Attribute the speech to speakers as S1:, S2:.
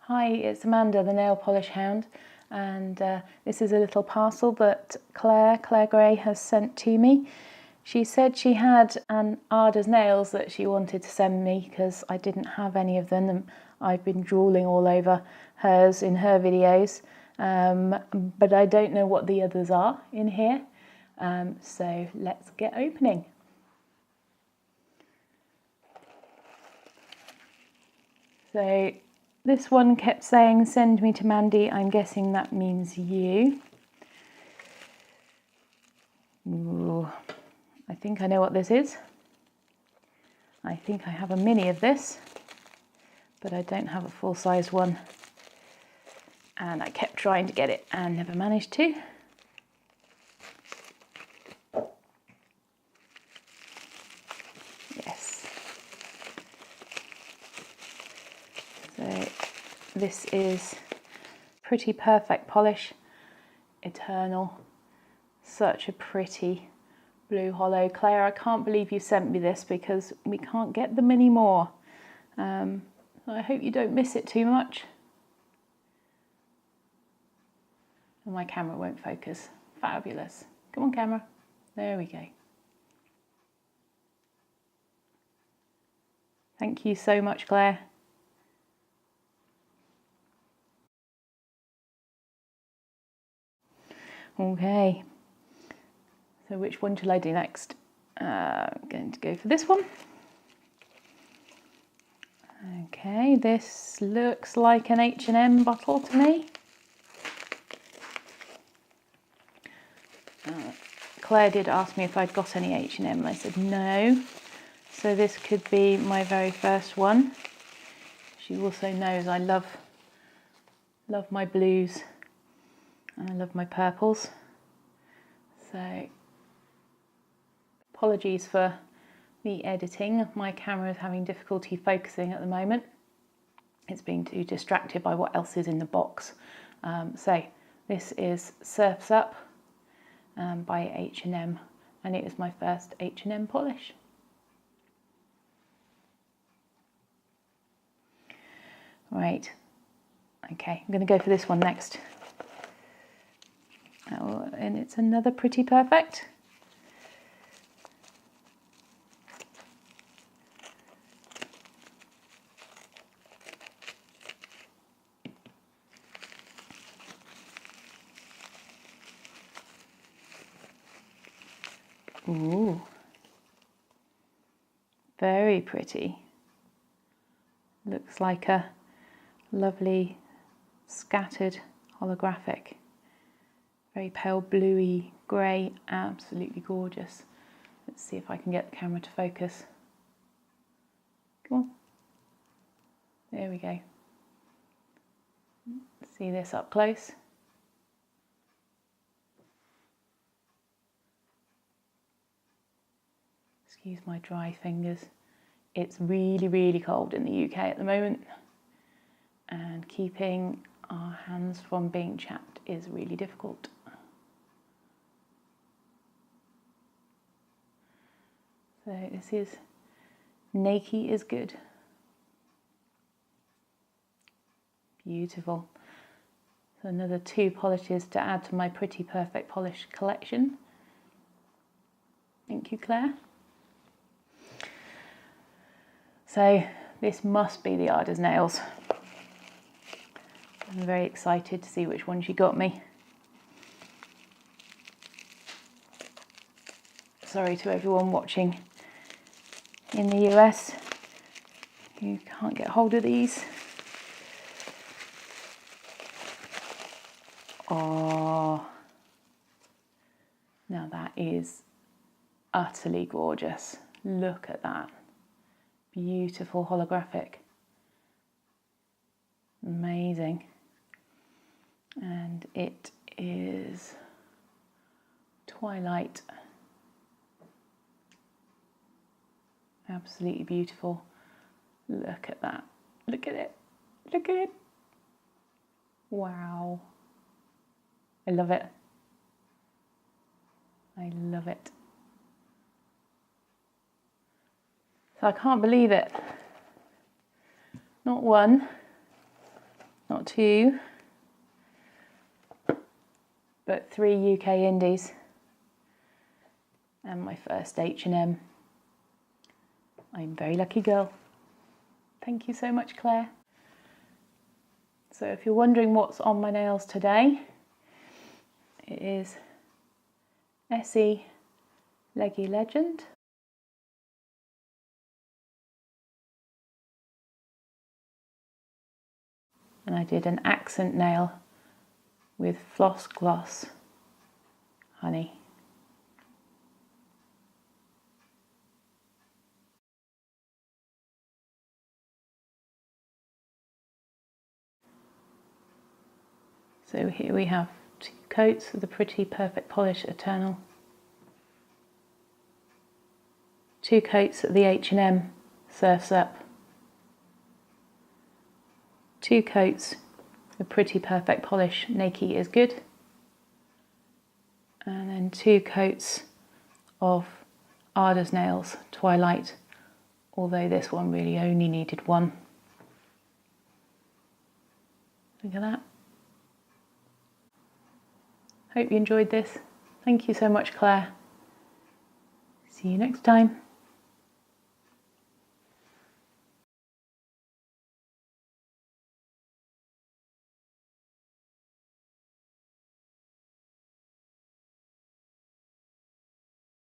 S1: Hi, it's Amanda, the nail polish hound, and this is a little parcel that Clare Gray has sent to me. She said she had an Ada's nails that she wanted to send me because I didn't have any of them, and I've been drooling all over hers in her videos, but I don't know what the others are in here, so let's get opening. So this one kept saying, send me to Mandy. I'm guessing that means you. Ooh, I think I know what this is. I think I have a mini of this, but I don't have a full-size one. And I kept trying to get it and never managed to. Yes. So this is Pretty Perfect Polish Eternal. Such a pretty blue hollow. Claire, I can't believe you sent me this because we can't get them anymore. I hope you don't miss it too much. And my camera won't focus. Fabulous. Come on, camera. There we go. Thank you so much, Claire. Okay. So which one shall I do next? I'm going to go for this one. Okay, this looks like an H&M bottle to me. Claire did ask me if I'd got any H&M and I said no. So this could be my very first one. She also knows I love my blues and I love my purples. So apologies for the editing. My camera is having difficulty focusing at the moment. It's being too distracted by what else is in the box. So this is Surf's Up by H&M, and it is my first H&M polish. Right, okay, I'm going to go for this one next. Oh, and it's another Pretty Perfect. Ooh, very pretty. Looks like a lovely scattered holographic. Very pale bluey grey, absolutely gorgeous. Let's see if I can get the camera to focus. Come on. There we go. See this up close. Excuse my dry fingers. It's really, really cold in the UK at the moment, and keeping our hands from being chapped is really difficult. So this is Nakey is Good. Beautiful. So another 2 polishes to add to my Pretty Perfect Polish collection. Thank you, Claire. So this must be the Ada's nails. I'm very excited to see which one she got me. Sorry to everyone watching in the US who can't get hold of these. Oh, now that is utterly gorgeous. Look at that. Beautiful holographic. Amazing. And it is Twilight. Absolutely beautiful. Look at that. Look at it. Look at it. Wow. I love it. I love it. So I can't believe it. Not 1, not 2, but 3 UK indies and my first H&M. I'm a very lucky girl. Thank you so much, Claire. So if you're wondering what's on my nails today, it is Essie Leggy Legend. And I did an accent nail with Floss Gloss Honey. So here we have 2 coats of the Pretty Perfect Polish Eternal, 2 coats of the H&M Surf's Up, 2 coats of Pretty Perfect Polish Nakey is Good, and then 2 coats of Ada's Nails Twilight, although this one really only needed 1. Look at that. Hope you enjoyed this. Thank you so much, Claire. See you next time.